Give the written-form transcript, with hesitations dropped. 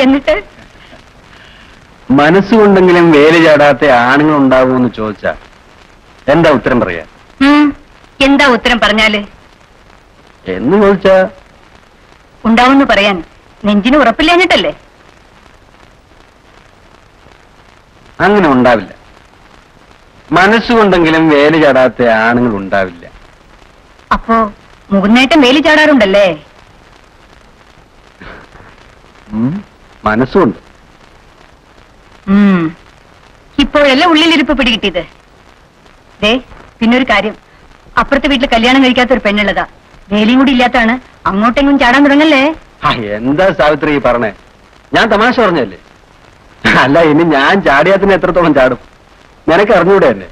എന്നിട്ട് മനസ്സുകൊണ്ടെങ്കിലും വേലി ചാടാത്ത ആണുങ്ങൾ ഉണ്ടാകുമെന്ന് ചോദിച്ചാ എന്താ ഉത്തരം പറയാ? എന്താ ഉത്തരം പറഞ്ഞാല്? എന്ന് ചോദിച്ചാ ഉണ്ടാവുമെന്ന് പറയാൻ നെഞ്ചിന് ഉറപ്പില്ലാഞ്ഞിട്ടല്ലേ? അങ്ങനെ ഉണ്ടാവില്ല. മനസ്സുകൊണ്ടെങ്കിലും വേലി ചാടാത്ത ആണുങ്ങൾ ഉണ്ടാവില്ല. അപ്പോ മുകുന്നേട്ടൻ വേലി ചാടാറുണ്ടല്ലേ? മനസ്സുണ്ട്. ഇപ്പോഴല്ലേ ഉള്ളിലിരിപ്പ് പിടികിട്ടിയത്. ദേ പിന്നൊരു കാര്യം, അപ്പുറത്തെ വീട്ടിൽ കല്യാണം കഴിക്കാത്ത ഒരു പെണ്ണുള്ളതാ. വേലിയും കൂടി ഇല്ലാത്താണ്. അങ്ങോട്ടെങ്കിലും ചാടാൻ തുടങ്ങല്ലേ? എന്താ സാവിത്രി ഈ പറഞ്ഞേ? ഞാൻ തമാശ പറഞ്ഞല്ലേ. അല്ല, ഇനി ഞാൻ ചാടിയാത്തിന് എത്രത്തോളം ചാടും നിനക്ക് അറിഞ്ഞൂടെ തന്നെ?